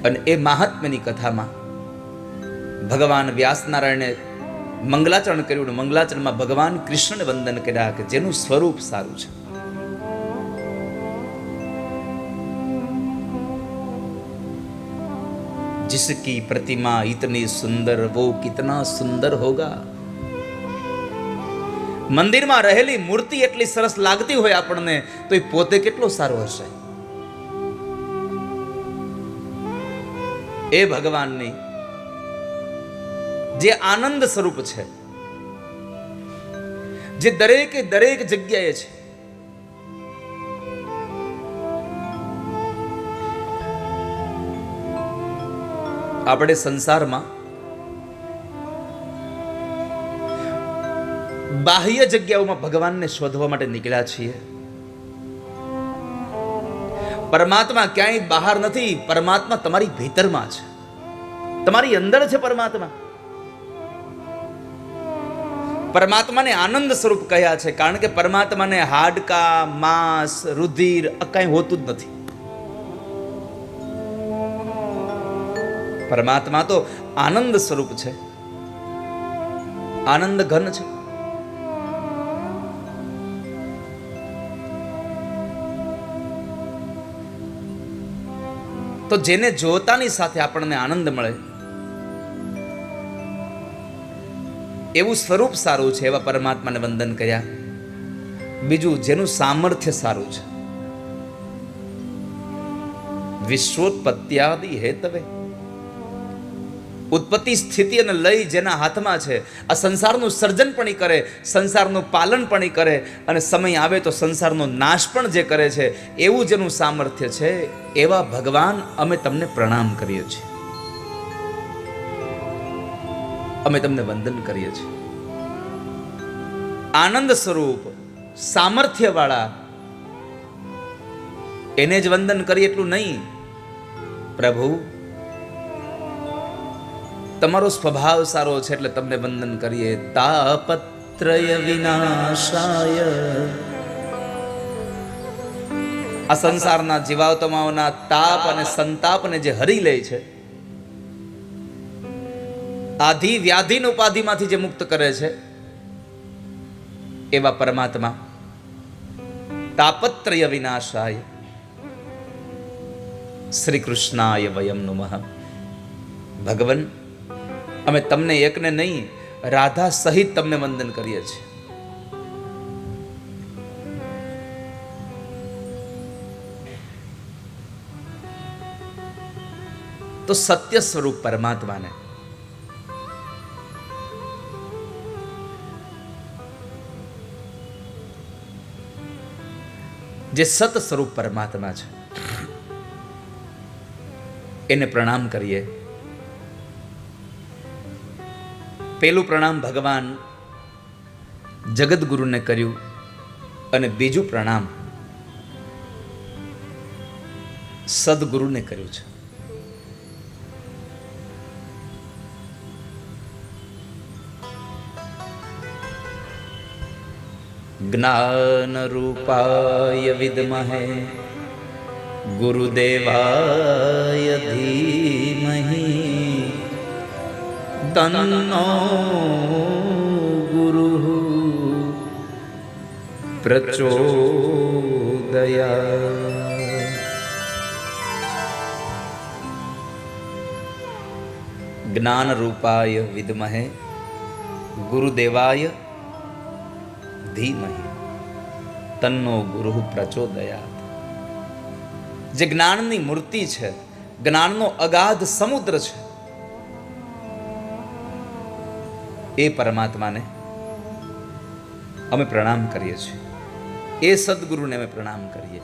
અને એ મહાત્મ્યની કથામાં ભગવાન વ્યાસનારાયણે મંગલાચરણ કર્યું. મંગલાચરણમાં ભગવાન કૃષ્ણને વંદન કર્યા કે જેનું સ્વરૂપ સારું છે. जिसकी प्रतिमा इतनी सुंदर वो कितना सुंदर होगा. મંદિરમાં રહેલી મૂર્તિ એટલી સરસ લાગતી હોય આપણને તો એ પોતે કેટલો સારો હશે. એ ભગવાનની જે આનંદ સ્વરૂપ છે, જે દરેકે દરેક જગ્યાએ છે, આપણે સંસારમાં બાહ્ય જગ્યાઓમાં ભગવાનને શોધવા માટે નીકળ્યા છીએ. પરમાત્મા ક્યાંય બહાર નથી. પરમાત્મા તમારી ભીતરમાં છે, તમારી અંદર છે પરમાત્મા. પરમાત્માને આનંદ સ્વરૂપ કહ્યા છે કારણ કે પરમાત્માને હાડકા, માંસ, રુધિર કાંઈ હોતું જ નથી. પરમાત્મા તો આનંદ સ્વરૂપ છે, આનંદ ઘન છે. તો જેને જોતાની સાથે આપણને આનંદ મળે એવું સ્વરૂપ સારું છે, એવા પરમાત્માને વંદન કર્યા. બીજું, જેનું સામર્થ્ય સારું છે, વિશ્વોત્પત્યાદિ હેતવે, ઉત્પત્તિ, સ્થિતિ અને લય જેના હાથમાં છે. આ સંસારનું સર્જન પણ કરે, સંસારનું પાલન પણ કરે, અને સમય આવે તો સંસારનો નાશ પણ જે કરે છે, એવું જેનું સામર્થ્ય છે, એવા ભગવાન અમે તમને પ્રણામ કરીએ છીએ, અમે તમને વંદન કરીએ છીએ. આનંદ સ્વરૂપ, સામર્થ્ય વાળા એને જ વંદન કરીએ એટલું નહીં. પ્રભુ, તમારો સ્વભાવ સારો છે એટલે તમને વંદન કરીએ. તાપત્રય વિનાશાય, આ સંસારના જીવાત્માઓના તાપ અને સંતાપને જે હરી લે છે, આધિ વ્યાધિન ઉપાધિમાંથી જે મુક્ત કરે છે, એવા પરમાત્મા તાપત્રય વિનાશાય શ્રી કૃષ્ણાય વયમ નમઃ. ભગવાન, અમે તમને એકને નહીં, રાધા સહિત તમને વંદન કરીએ છીએ. તો સત્ય સ્વરૂપ પરમાત્માને, જે સત સ્વરૂપ પરમાત્મા છે, એને પ્રણામ કરીએ. પેલું પ્રણામ ભગવાન જગદગુરુને કર્યું, અને બીજું પ્રણામ સદગુરુને કર્યું છે. જ્ઞાન રૂપાય વિદ્મહે ગુરુદેવાય ધીમહિ તન્નો ગુરુ પ્રચોદયાત. જ્ઞાન રૂપાય વિદ્મહે ગુરુદેવાય ધીમહિ તન્નો ગુરુ પ્રચોદયાત. જે જ્ઞાનની મૂર્તિ છે, જ્ઞાનનો અગાધ સમુદ્ર છે, એ પરમાત્માને અમે પ્રણામ કરીએ છીએ. એ સદગુરુને અમે પ્રણામ કરીએ.